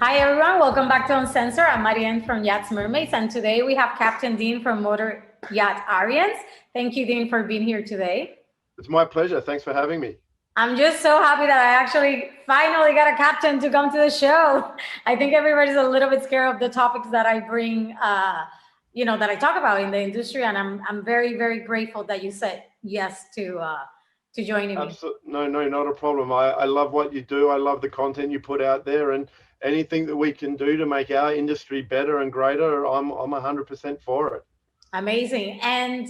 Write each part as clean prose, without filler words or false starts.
Hi everyone, welcome back to Uncensored. I'm Marianne from Yachts Mermaids, and today we have Captain Dean from Motor Yacht Arians. Thank you, Dean, for being here today. It's my pleasure. Thanks for having me. I'm just so happy that I actually finally got a captain to come to the show. I think everybody's a little bit scared of the topics that I bring, that I talk about in the industry, and I'm very, very grateful that you said yes to joining me. Absolutely. No, not a problem. I love what you do. I love the content you put out there, and anything that we can do to make our industry better and greater, I'm 100% for it. Amazing. And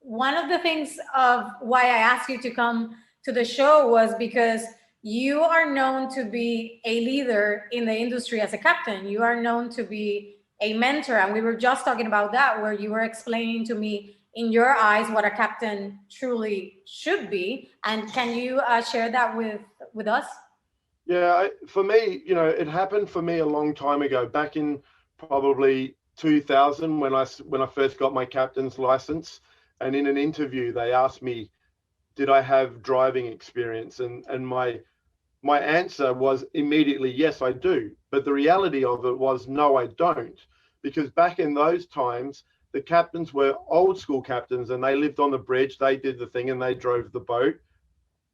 one of the things of why I asked you to come to the show was because you are known to be a leader in the industry as a captain. You are known to be a mentor. And we were just talking about that, where you were explaining to me in your eyes what a captain truly should be. And can you share that with us? Yeah, for me, it happened for me a long time ago, back in probably 2000 when I first got my captain's license. And in an interview, they asked me, did I have driving experience? And my answer was immediately, yes, I do. But the reality of it was, no, I don't. Because back in those times, the captains were old school captains and they lived on the bridge. They did the thing and they drove the boat.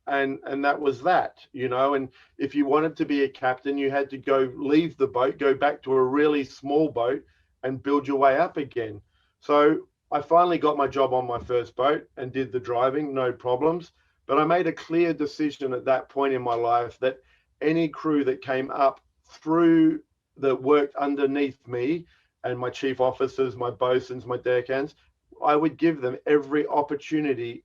And that was that. And if you wanted to be a captain, you had to go leave the boat, go back to a really small boat and build your way up again. So I finally got my job on my first boat and did the driving, no problems. But I made a clear decision at that point in my life that any crew that came up through that worked underneath me and my chief officers, my bosuns, my deckhands, I would give them every opportunity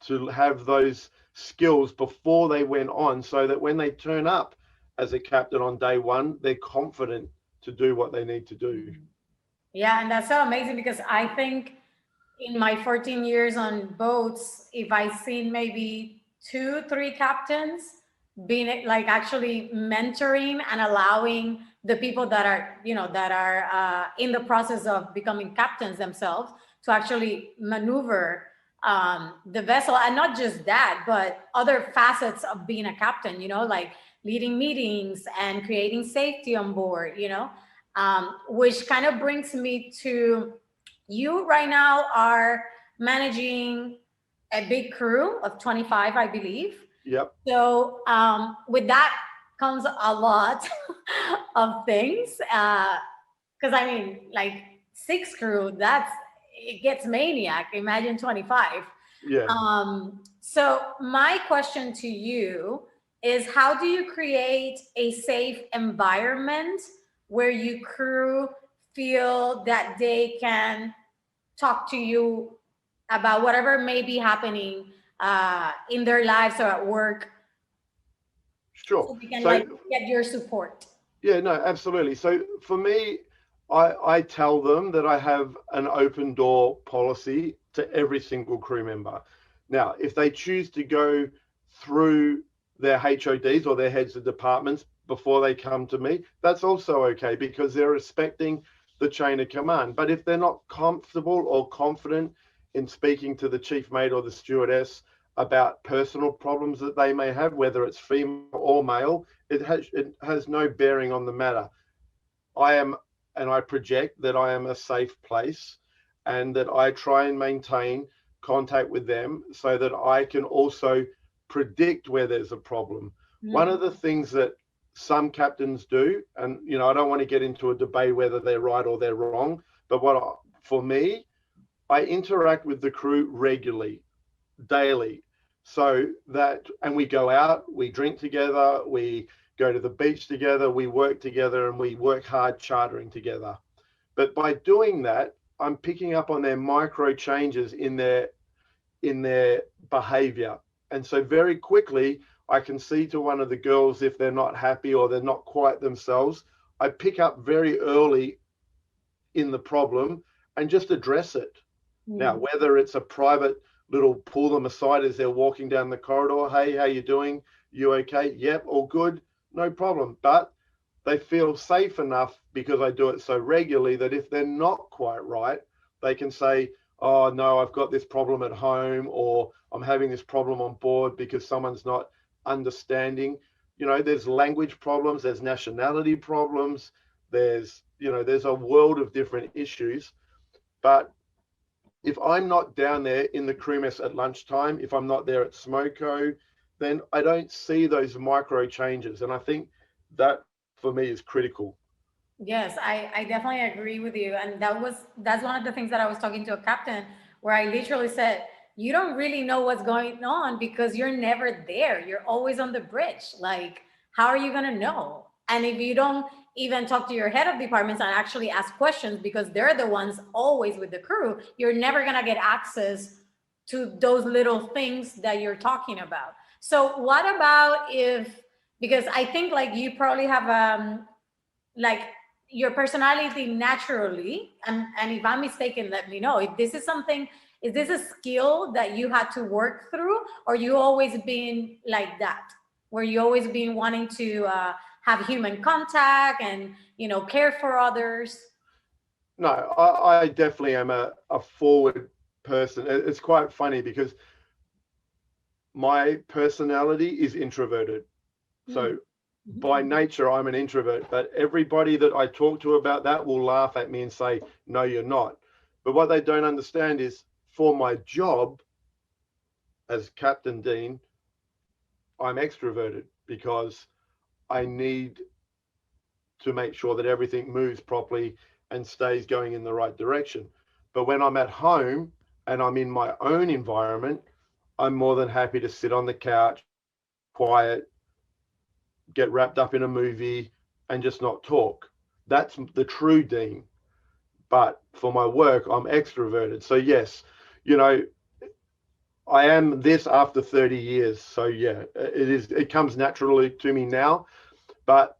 to have those skills before they went on, so that when they turn up as a captain on day one, they're confident to do what they need to do. Yeah, and that's so amazing because I think in my 14 years on boats, if I seen maybe two, three captains being like actually mentoring and allowing the people that are, in the process of becoming captains themselves to actually maneuver the vessel, and not just that, but other facets of being a captain, like leading meetings and creating safety on board, which kind of brings me to you right now are managing a big crew of 25, I believe. Yep. So with that comes a lot of things. Because I mean, like 6 crew, it gets maniac. Imagine 25. Yeah. So my question to you is, how do you create a safe environment where your crew feel that they can talk to you about whatever may be happening in their lives or at work, Sure. so they can So get your support? yeah, no, absolutely. So for me, I tell them that I have an open door policy to every single crew member. Now, if they choose to go through their HODs or their heads of departments before they come to me, that's also okay, because they're respecting the chain of command. But if they're not comfortable or confident in speaking to the chief mate or the stewardess about personal problems that they may have, whether it's female or male, it has no bearing on the matter. I project that I am a safe place, and that I try and maintain contact with them so that I can also predict where there's a problem. One of the things that some captains do, and I don't want to get into a debate whether they're right or they're wrong, but for me, I interact with the crew regularly, daily, so that, and we go out, we drink together, we go to the beach together, we work together, and we work hard chartering together. But by doing that, I'm picking up on their micro changes in their behavior. And so very quickly, I can see to one of the girls if they're not happy or they're not quite themselves. I pick up very early in the problem and just address it. Now, whether it's a private little pull them aside as they're walking down the corridor, hey, how you doing? You okay? Yep, all good, no problem. But they feel safe enough, because I do it so regularly, that if they're not quite right, they can say, oh no, I've got this problem at home, or I'm having this problem on board because someone's not understanding. there's language problems, there's nationality problems, there's a world of different issues. But if I'm not down there in the crew mess at lunchtime, if I'm not there at smoko, then I don't see those micro changes. And I think that for me is critical. Yes, I definitely agree with you. And that's one of the things that I was talking to a captain where I literally said, you don't really know what's going on because you're never there. You're always on the bridge. Like, how are you going to know? And if you don't even talk to your head of departments and actually ask questions because they're the ones always with the crew, you're never going to get access to those little things that you're talking about. So what about if, because I think like you probably have like your personality naturally, and if I'm mistaken, let me know if this is something, is this a skill that you had to work through, or you always been like that, where you always been wanting to have human contact and care for others? No, I definitely am a forward person. It's quite funny because my personality is introverted. So by nature, I'm an introvert, but everybody that I talk to about that will laugh at me and say, no, you're not. But what they don't understand is for my job as Captain Dean, I'm extroverted because I need to make sure that everything moves properly and stays going in the right direction. But when I'm at home and I'm in my own environment, I'm more than happy to sit on the couch, quiet, get wrapped up in a movie and just not talk. That's the true Dean. But for my work, I'm extroverted. So yes, I am this after 30 years. So yeah, it comes naturally to me now, but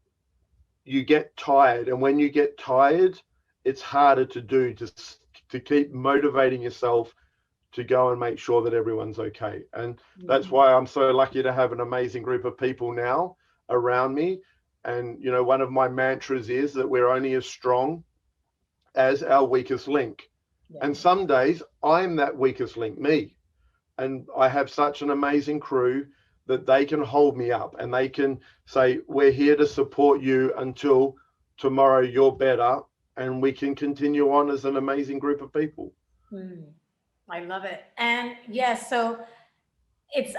you get tired. And when you get tired, it's harder to do, to keep motivating yourself to go and make sure that everyone's okay. And that's why I'm so lucky to have an amazing group of people now around me. And one of my mantras is that we're only as strong as our weakest link. And some days I'm that weakest link, me. And I have such an amazing crew that they can hold me up and they can say, we're here to support you until tomorrow you're better, and we can continue on as an amazing group of people. I love it. And yes, so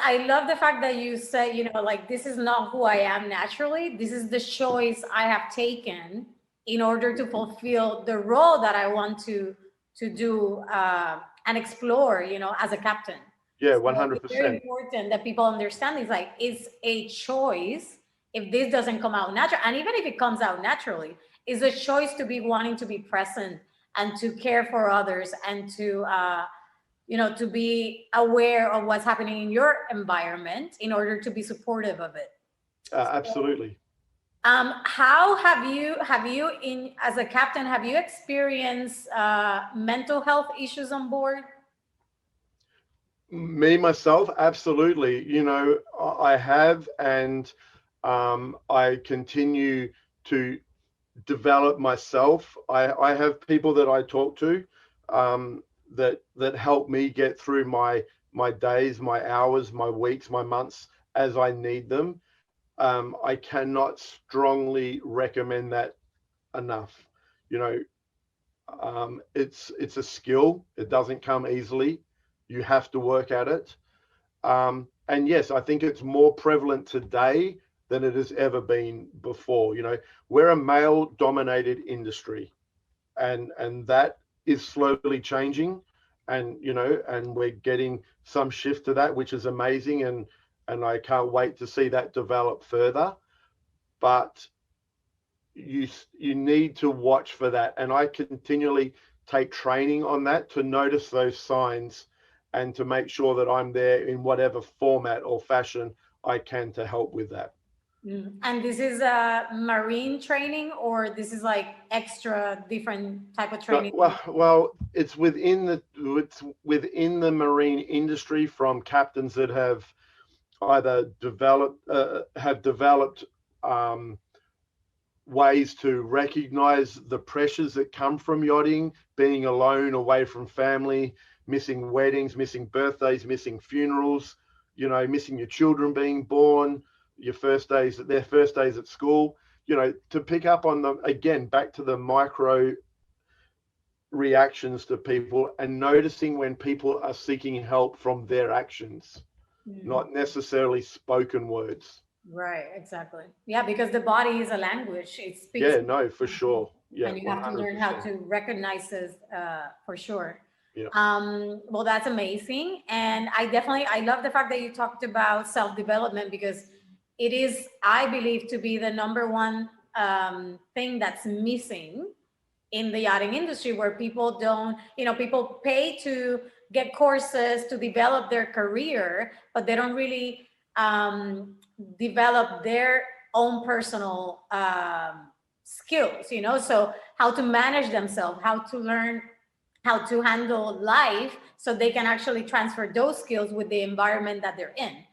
I love the fact that you say, like, this is not who I am naturally. This is the choice I have taken in order to fulfill the role that I want to do and explore, as a captain. Yeah, So 100%. it's very important that people understand it's a choice. If this doesn't come out natural, and even if it comes out naturally, it's a choice to be wanting to be present and to care for others and to to be aware of what's happening in your environment in order to be supportive of it. Absolutely. How have you as a captain, have you experienced mental health issues on board? Me, myself, absolutely. I have, and I continue to develop myself. I have people that I talk to that help me get through my days, my hours, my weeks, my months as I need them. I cannot strongly recommend that enough. It's a skill. It doesn't come easily. You have to work at it. And yes, I think it's more prevalent today than it has ever been before. We're a male-dominated industry, and that is slowly changing, and and we're getting some shift to that, which is amazing, and I can't wait to see that develop further. But you need to watch for that, and I continually take training on that to notice those signs and to make sure that I'm there in whatever format or fashion I can to help with that. And this is a marine training, or this is like extra different type of training? Well, it's within the marine industry, from captains that have either developed ways to recognize the pressures that come from yachting, being alone, away from family, missing weddings, missing birthdays, missing funerals, missing your children being born, your first days, their first days at school, to pick up on them again, back to the micro reactions to people and noticing when people are seeking help from their actions, not necessarily spoken words. Right, exactly. Yeah, because the body is a language. It speaks. Yeah, no, for sure. Yeah, and you have to learn how to recognize this for sure. Yeah. Well, that's amazing. And I love the fact that you talked about self-development, because it is, I believe, to be the number one thing that's missing in the yachting industry, where people don't, people pay to get courses to develop their career, but they don't really develop their own personal skills, so how to manage themselves, how to learn how to handle life, so they can actually transfer those skills with the environment that they're in.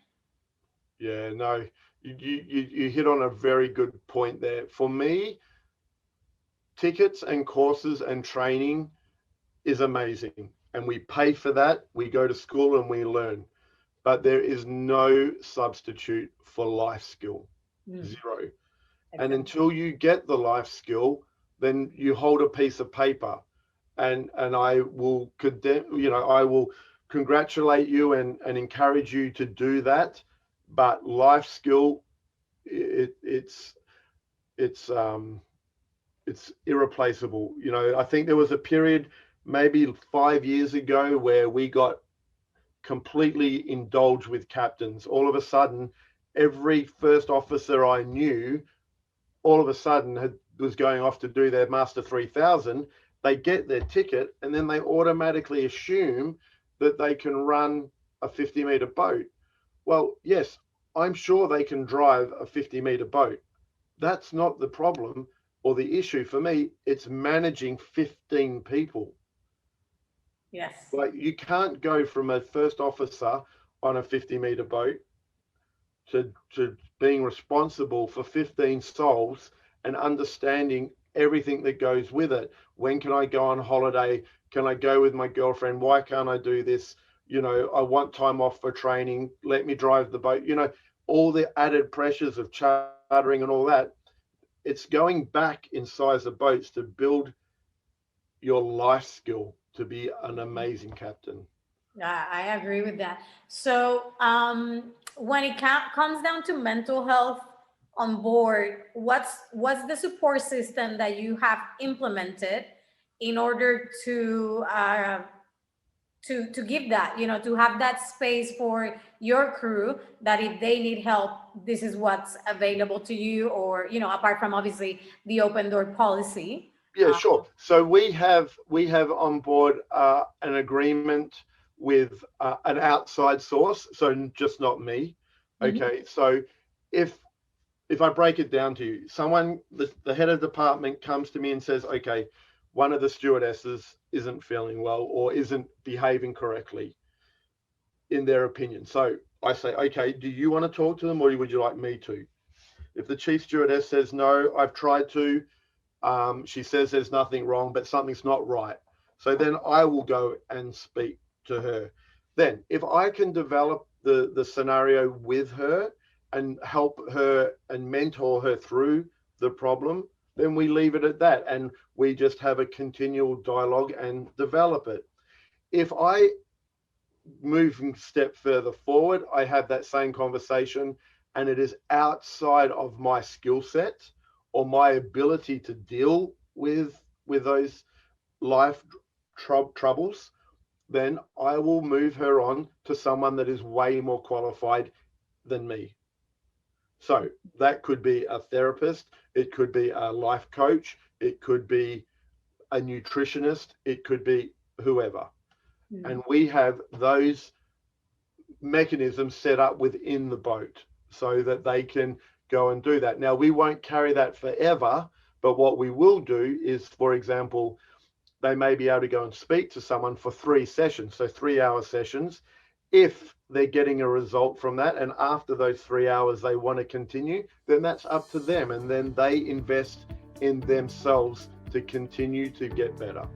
Yeah, no, you hit on a very good point there. For me, tickets and courses and training is amazing, and we pay for that. We go to school and we learn, but there is no substitute for life skill. Zero. Exactly. And until you get the life skill, then you hold a piece of paper, and I will I will congratulate you and encourage you to do that. But life skill, it's irreplaceable. I think there was a period maybe 5 years ago where we got completely indulged with captains. All of a sudden, every first officer I knew, all of a sudden was going off to do their Master 3000. They get their ticket and then they automatically assume that they can run a 50-meter boat. Well, yes, I'm sure they can drive a 50-meter boat. That's not the problem or the issue for me. It's managing 15 people. Yes. Like, you can't go from a first officer on a 50-meter boat to being responsible for 15 souls and understanding everything that goes with it. When can I go on holiday? Can I go with my girlfriend? Why can't I do this? I want time off for training. Let me drive the boat. All the added pressures of chartering and all that. It's going back in size of boats to build your life skill to be an amazing captain. Yeah, I agree with that. So when it comes down to mental health on board, what's the support system that you have implemented in order to give that, to have that space for your crew, that if they need help, this is what's available to you, or, apart from obviously the open door policy? Yeah, sure. So we have on board an agreement with an outside source, so just not me. Okay, so if I break it down to you, someone, the head of department comes to me and says, okay, one of the stewardesses isn't feeling well or isn't behaving correctly in their opinion. So I say, okay, do you want to talk to them or would you like me to? If the chief stewardess says, no, I've tried to, she says there's nothing wrong, but something's not right. So then I will go and speak to her. Then if I can develop the scenario with her and help her and mentor her through the problem, then we leave it at that and we just have a continual dialogue and develop it. If I move a step further forward, I have that same conversation and it is outside of my skill set or my ability to deal with those life troubles, then I will move her on to someone that is way more qualified than me. So that could be a therapist, it could be a life coach, it could be a nutritionist, it could be whoever. And we have those mechanisms set up within the boat so that they can go and do that. Now, we won't carry that forever, but what we will do is, for example, they may be able to go and speak to someone for 3 sessions, so 3-hour sessions. If they're getting a result from that, and after those 3 hours they want to continue, then that's up to them, and then they invest in themselves to continue to get better.